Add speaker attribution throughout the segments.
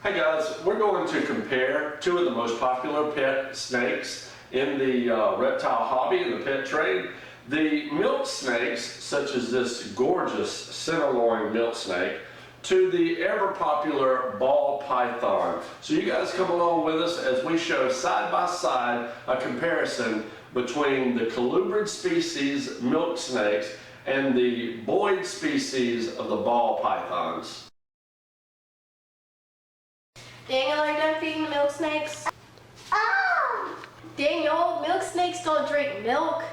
Speaker 1: Hey guys, we're going to compare two of the most popular pet snakes in the reptile hobby and the pet trade. The milk snakes, such as this gorgeous centerloin milk snake, to the ever popular ball python. So you guys come along with us as we show side by side a comparison between the colubrid species milk snakes and the boyd species of the ball pythons.
Speaker 2: Daniel, are you done feeding the milk snakes? Oh! Daniel, milk snakes don't drink milk.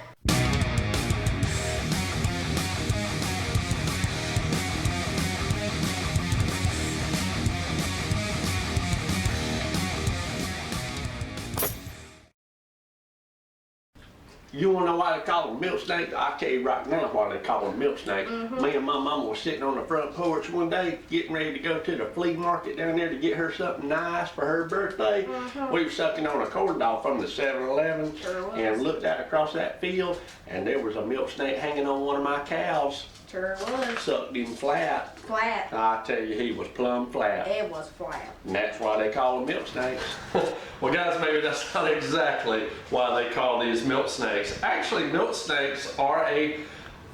Speaker 3: You wanna know why they call them milk snakes? I'll tell you right now why they call them milk snakes. Me and my mama was sitting on the front porch one day getting ready to go to the flea market down there to get her something nice for her birthday. We were sucking on a corn dog from the 7-Eleven and looked out across that field and there was a milk snake hanging on one of my cows.
Speaker 2: Sure was.
Speaker 3: Sucked him flat.
Speaker 2: Flat.
Speaker 3: I tell you, he was plumb flat.
Speaker 2: It was flat.
Speaker 3: And that's why they call them milk snakes.
Speaker 1: Well guys, maybe that's not exactly why they call these milk snakes. Actually, milk snakes are a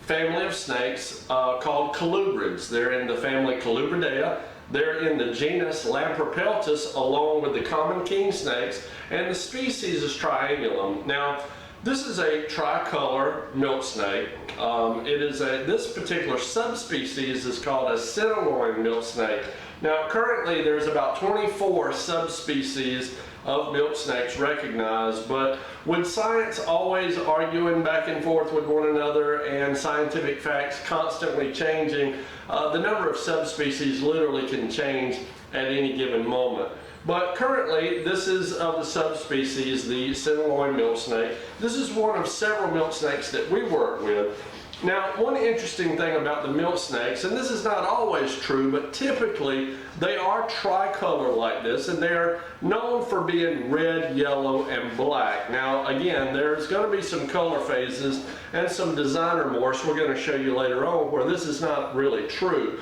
Speaker 1: family of snakes called colubrids. They're in the family Colubridae. They're in the genus Lampropeltis along with the common king snakes, and the species is Triangulum. Now, this is a tricolor milk snake. This particular subspecies is called a centerloin milk snake. Now, currently there's about 24 subspecies of milk snakes recognized, but with science always arguing back and forth with one another and scientific facts constantly changing, the number of subspecies literally can change at any given moment. But currently, this is of the subspecies, the centerloin milk snake. This is one of several milk snakes that we work with. Now, one interesting thing about the milk snakes, and this is not always true, but typically they are tricolor like this, and they're known for being red, yellow, and black. Now, again, there's going to be some color phases and some designer morphs we're going to show you later on where this is not really true.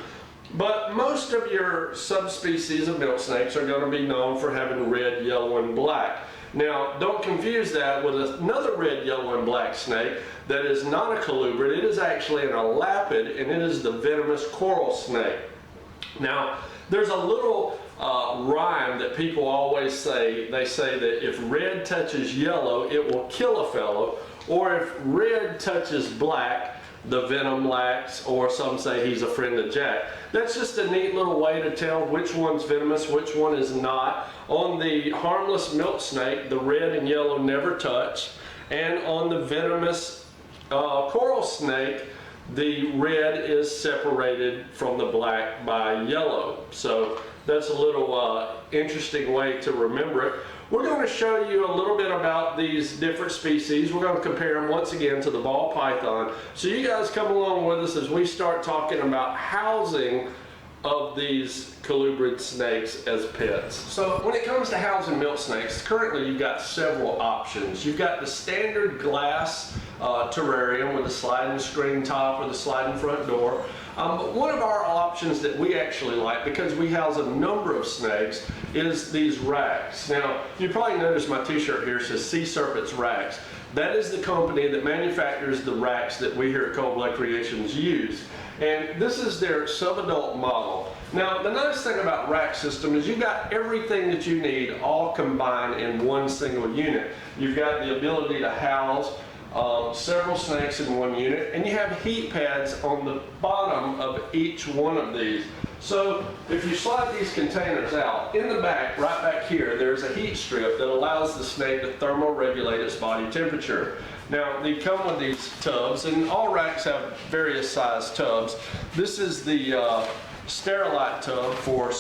Speaker 1: But most of your subspecies of milk snakes are going to be known for having red, yellow, and black. Now, don't confuse that with another red, yellow, and black snake that is not a colubrid. It is actually an elapid, and it is the venomous coral snake. Now, there's a little rhyme that people always say. They say that if red touches yellow, it will kill a fellow, or if red touches black, the venom lacks, or some say he's a friend of Jack. That's just a neat little way to tell which one's venomous, which one is not. On the harmless milk snake, the red and yellow never touch, and on the venomous coral snake, the red is separated from the black by yellow. So that's a little interesting way to remember it. We're going to show you a little bit about these different species. We're going to compare them once again to the ball python. So you guys come along with us as we start talking about housing of these colubrid snakes as pets. So when it comes to housing milk snakes, currently you've got several options. You've got the standard glass terrarium with a sliding screen top or the sliding front door. But one of our options that we actually like, because we house a number of snakes, is these racks. Now, you probably noticed my t-shirt here says Sea Serpents Racks. That is the company that manufactures the racks that we here at Cold Blood Creations use. And this is their subadult model. Now, the nice thing about rack system is you've got everything that you need all combined in one single unit. You've got the ability to house several snakes in one unit, and you have heat pads on the bottom of each one of these. So if you slide these containers out, in the back, right back here, there's a heat strip that allows the snake to thermoregulate its body temperature. Now, they come with these tubs, and all racks have various size tubs. This is the Sterilite tub for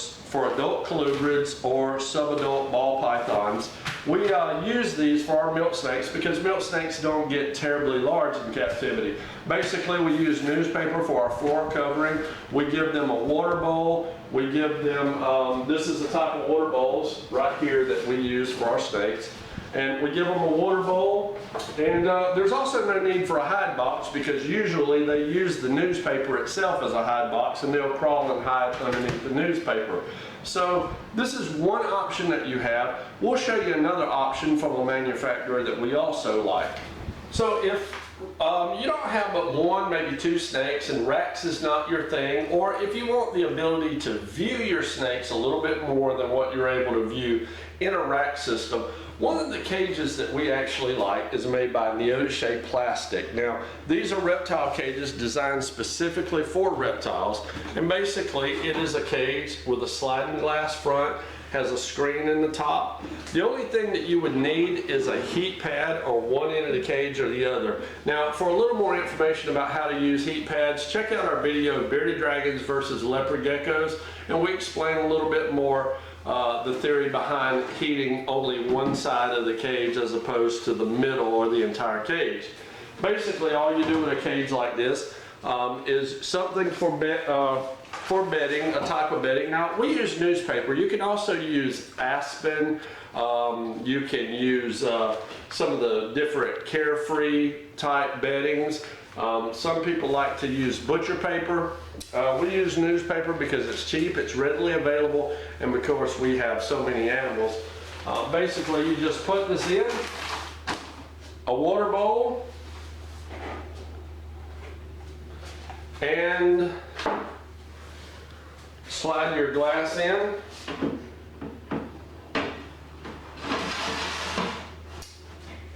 Speaker 1: adult colubrids or subadult ball pythons. We use these for our milk snakes because milk snakes don't get terribly large in captivity. Basically, we use newspaper for our floor covering. We give them a water bowl. We give them, this is the type of water bowls right here that we use for our snakes. And we give them a water bowl, and there's also no need for a hide box because usually they use the newspaper itself as a hide box and they'll crawl and hide underneath the newspaper. So this is one option that you have. We'll show you another option from a manufacturer that we also like. So if you don't have but one, maybe two snakes, and racks is not your thing, or if you want the ability to view your snakes a little bit more than what you're able to view in a rack system, one of the cages that we actually like is made by Neodache Plastic. Now, these are reptile cages designed specifically for reptiles, and basically it is a cage with a sliding glass front, has a screen in the top. The only thing that you would need is a heat pad on one end of the cage or the other. Now, for a little more information about how to use heat pads, check out our video, Bearded Dragons versus Leopard Geckos, and we explain a little bit more the theory behind heating only one side of the cage as opposed to the middle or the entire cage. Basically, all you do with a cage like this is something for bedding, a type of bedding. Now, we use newspaper. You can also use aspen. You can use some of the different carefree type beddings. Some people like to use butcher paper. We use newspaper because it's cheap, it's readily available, and of course we have so many animals. Basically, you just put this in a water bowl and slide your glass in.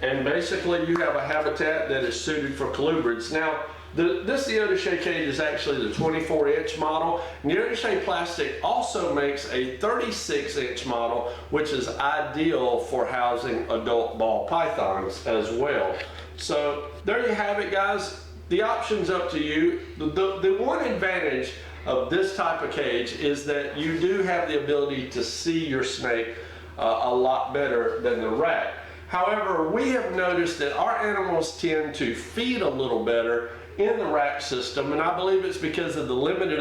Speaker 1: And basically you have a habitat that is suited for colubrids. Now, this Neodache cage is actually the 24-inch model. Neodache Plastic also makes a 36-inch model, which is ideal for housing adult ball pythons as well. So there you have it, guys. The option's up to you. The one advantage of this type of cage is that you do have the ability to see your snake a lot better than the rack. However, we have noticed that our animals tend to feed a little better in the rack system, and I believe it's because of the limited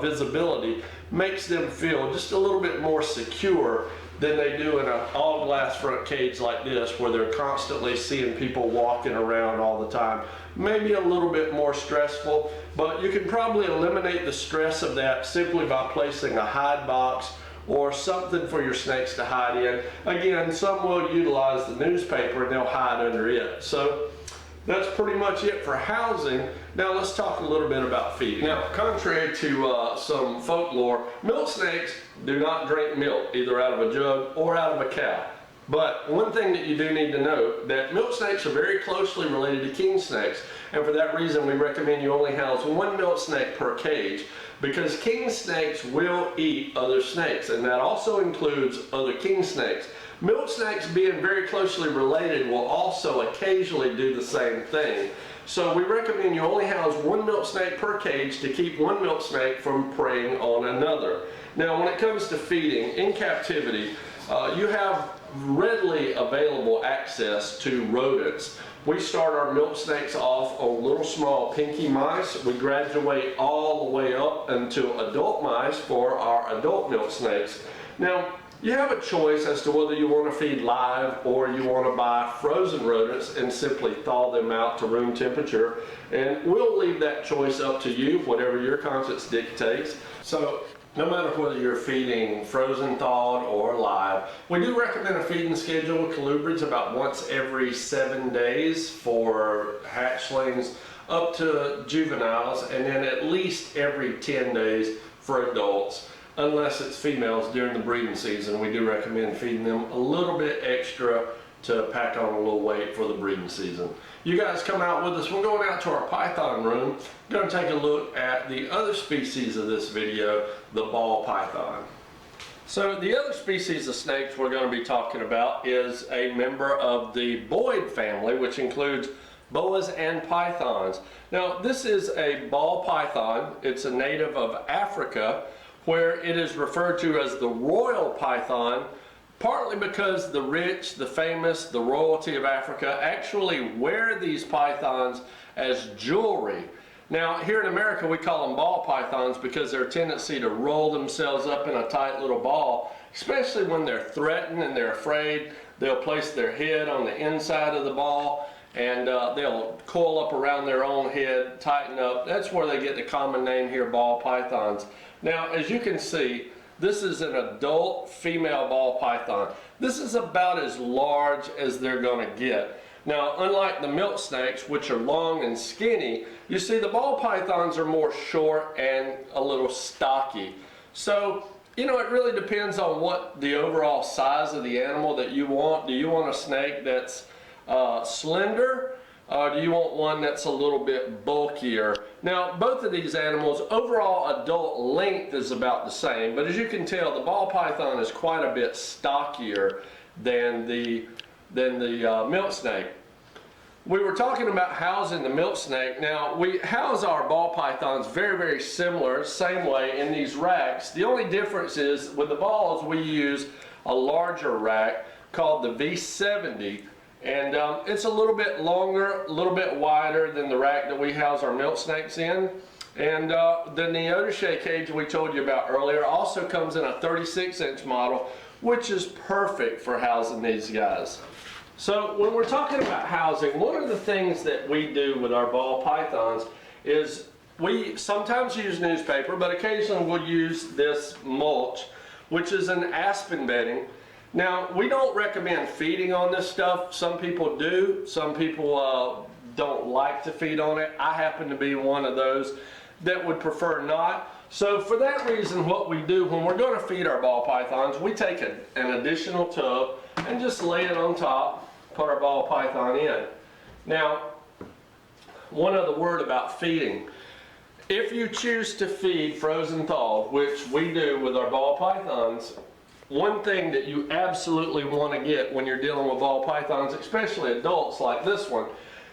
Speaker 1: visibility makes them feel just a little bit more secure than they do in an all glass front cage like this, where they're constantly seeing people walking around all the time. Maybe a little bit more stressful, but you can probably eliminate the stress of that simply by placing a hide box or something for your snakes to hide in. Again, some will utilize the newspaper and they'll hide under it. So that's pretty much it for housing. Now let's talk a little bit about feeding. Now, contrary to some folklore, milk snakes do not drink milk either out of a jug or out of a cow. But one thing that you do need to know, that milk snakes are very closely related to king snakes, and for that reason we recommend you only house one milk snake per cage, because king snakes will eat other snakes, and that also includes other king snakes. Milk snakes, being very closely related, will also occasionally do the same thing. So we recommend you only house one milk snake per cage to keep one milk snake from preying on another. Now, when it comes to feeding in captivity, you have readily available access to rodents. We start our milk snakes off on little small pinky mice. We graduate all the way up into adult mice for our adult milk snakes. Now, you have a choice as to whether you want to feed live or you want to buy frozen rodents and simply thaw them out to room temperature. And we'll leave that choice up to you, whatever your conscience dictates. So, no matter whether you're feeding frozen, thawed, or live, we do recommend a feeding schedule with colubrids about once every 7 days for hatchlings up to juveniles, and then at least every 10 days for adults. Unless it's females during the breeding season, we do recommend feeding them a little bit extra to pack on a little weight for the breeding season. You guys come out with us. We're going out to our python room. We're going to take a look at the other species of this video, the ball python. So the other species of snakes we're going to be talking about is a member of the Boid family, which includes boas and pythons. Now, this is a ball python. It's a native of Africa, where it is referred to as the royal python, partly because the rich, the famous, the royalty of Africa actually wear these pythons as jewelry. Now, here in America, we call them ball pythons because their tendency to roll themselves up in a tight little ball, especially when they're threatened and they're afraid. They'll place their head on the inside of the ball, and they'll coil up around their own head, tighten up. That's where they get the common name here, ball pythons. Now, as you can see, this is an adult female ball python. This is about as large as they're going to get. Now, unlike the milk snakes, which are long and skinny, you see the ball pythons are more short and a little stocky. So, you know, it really depends on what the overall size of the animal that you want. Do you want a snake that's slender, or do you want one that's a little bit bulkier? Now, both of these animals, overall adult length is about the same, but as you can tell, the ball python is quite a bit stockier than the milk snake. We were talking about housing the milk snake. Now, we house our ball pythons very, very similar, same way in these racks. The only difference is with the balls, we use a larger rack called the V70, and it's a little bit longer, a little bit wider than the rack that we house our milk snakes in. And the neotichet cage we told you about earlier also comes in a 36-inch model, which is perfect for housing these guys. So when we're talking about housing, one of the things that we do with our ball pythons is we sometimes use newspaper, but occasionally we'll use this mulch, which is an aspen bedding. Now, we don't recommend feeding on this stuff. Some people do. Some people don't like to feed on it. I happen to be one of those that would prefer not. So for that reason, what we do when we're going to feed our ball pythons, we take an additional tub and just lay it on top, put our ball python in. Now, one other word about feeding. If you choose to feed frozen thawed, which we do with our ball pythons, one thing that you absolutely want to get when you're dealing with ball pythons, especially adults like this one,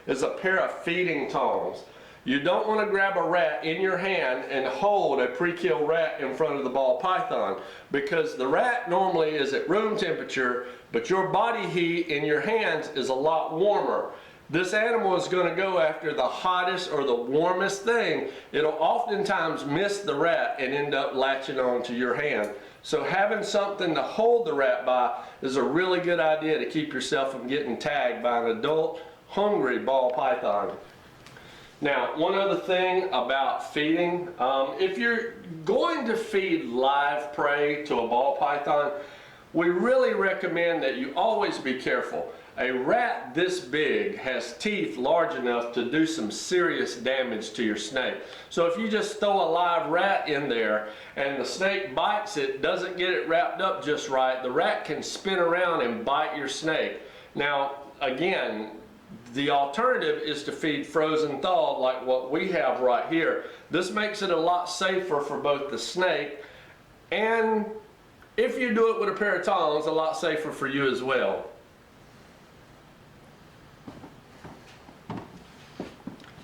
Speaker 1: is a pair of feeding tongs. You don't want to grab a rat in your hand and hold a pre-killed rat in front of the ball python, because the rat normally is at room temperature, but your body heat in your hands is a lot warmer. This animal is going to go after the hottest or the warmest thing. It'll oftentimes miss the rat and end up latching on to your hand. So having something to hold the rat by is a really good idea to keep yourself from getting tagged by an adult hungry ball python. Now, one other thing about feeding, if you're going to feed live prey to a ball python, we really recommend that you always be careful. A rat this big has teeth large enough to do some serious damage to your snake. So if you just throw a live rat in there and the snake bites it, doesn't get it wrapped up just right, the rat can spin around and bite your snake. Now, again, the alternative is to feed frozen thawed like what we have right here. This makes it a lot safer for both the snake, and if you do it with a pair of tongs, a lot safer for you as well.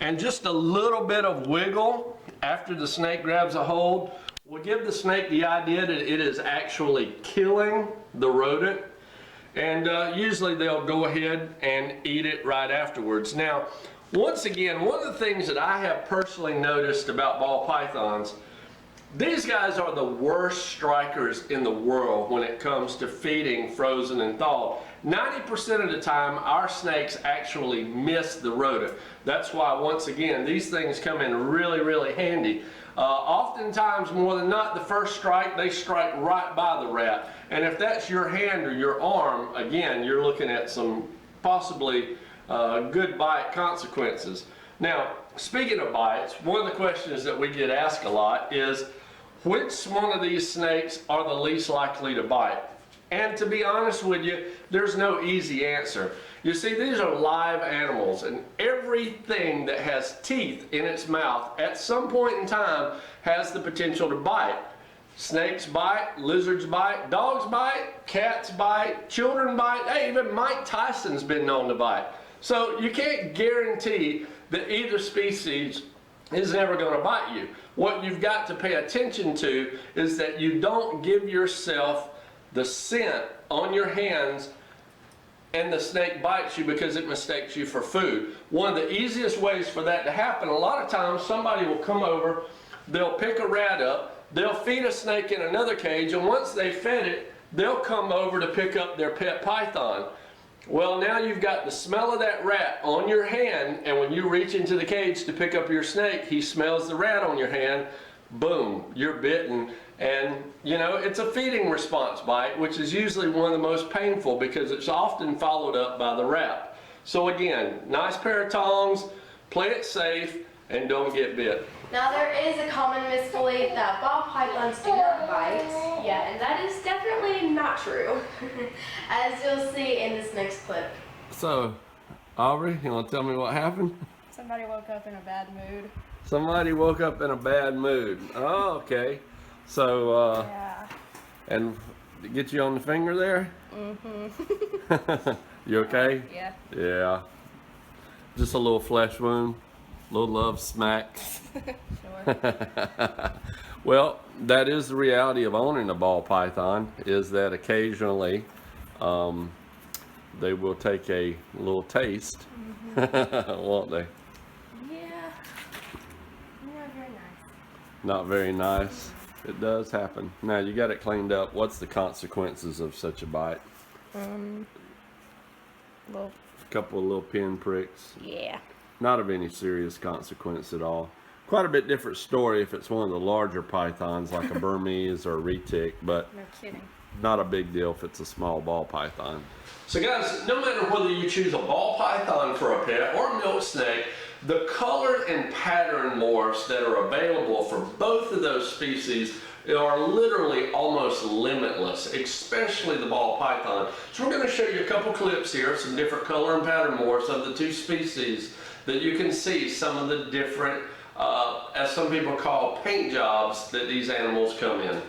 Speaker 1: And just a little bit of wiggle after the snake grabs a hold will give the snake the idea that it is actually killing the rodent. And usually they'll go ahead and eat it right afterwards. Now, once again, one of the things that I have personally noticed about ball pythons, these guys are the worst strikers in the world when it comes to feeding frozen and thawed. 90% of the time, our snakes actually miss the rodent. That's why, once again, these things come in really, really handy. Oftentimes, more than not, the first strike, they strike right by the rat. And if that's your hand or your arm, again, you're looking at some possibly good bite consequences. Now, speaking of bites, one of the questions that we get asked a lot is, which one of these snakes are the least likely to bite? And to be honest with you, there's no easy answer. You see, these are live animals, and everything that has teeth in its mouth at some point in time has the potential to bite. Snakes bite, lizards bite, dogs bite, cats bite, children bite. Hey, even Mike Tyson's been known to bite. So you can't guarantee that either species is never going to bite you. What you've got to pay attention to is that you don't give yourself the scent on your hands and the snake bites you because it mistakes you for food. One of the easiest ways for that to happen, a lot of times somebody will come over, they'll pick a rat up, they'll feed a snake in another cage, and once they fed it, they'll come over to pick up their pet python. Well, now you've got the smell of that rat on your hand, and when you reach into the cage to pick up your snake, he smells the rat on your hand, boom, you're bitten. And you know, it's a feeding response bite, which is usually one of the most painful because it's often followed up by the rat. So again, nice pair of tongs, play it safe, and don't get bit.
Speaker 2: Now there is a common misbelief that ball pythons do not bite. Yeah, and that is definitely not true, as you'll see in this next clip.
Speaker 1: So, Aubrey, you want to tell me what happened?
Speaker 2: Somebody woke up in a bad mood.
Speaker 1: Somebody woke up in a bad mood. Oh, okay. So,
Speaker 2: Yeah.
Speaker 1: and get you on the finger there? Mm-hmm. You okay?
Speaker 2: Yeah.
Speaker 1: Yeah. Just a little flesh wound, little love smack.
Speaker 2: Sure.
Speaker 1: Well, that is the reality of owning a ball python, is that occasionally they will take a little taste, won't they?
Speaker 2: Yeah. Not very nice.
Speaker 1: Not very nice. It does happen. Now you got it cleaned up. What's the consequences of such a bite?
Speaker 2: Well,
Speaker 1: A couple of little pin pricks.
Speaker 2: yeah.
Speaker 1: Not of any serious consequence at all. Quite a bit different story if it's one of the larger pythons like a Burmese or a retic, but
Speaker 2: No kidding.
Speaker 1: not a big deal if it's a small ball python. So guys, no matter whether you choose a ball python for a pet or a milk snake, the color and pattern morphs that are available for both of those species are literally almost limitless, especially the ball python. So we're going to show you a couple clips here of some different color and pattern morphs of the two species that you can see some of the different, as some people call, paint jobs that these animals come in.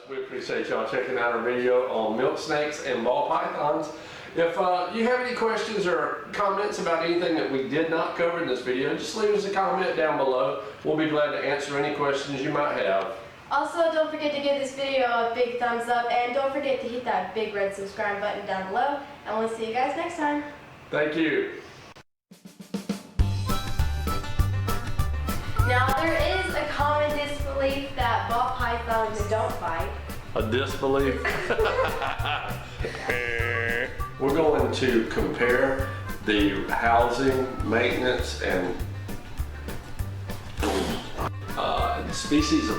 Speaker 1: We appreciate y'all checking out our video on milk snakes and ball pythons. If you have any questions or comments about anything that we did not cover in this video, just leave us a comment down below. We'll be glad to answer any questions you might have.
Speaker 2: Also, don't forget to give this video a big thumbs up, and don't forget to hit that big red subscribe button down below, and we'll see you guys next time.
Speaker 1: Thank you.
Speaker 2: Now, there is a common disbelief that ball pythons don't bite.
Speaker 1: A disbelief. We're going to compare the housing, maintenance, and species of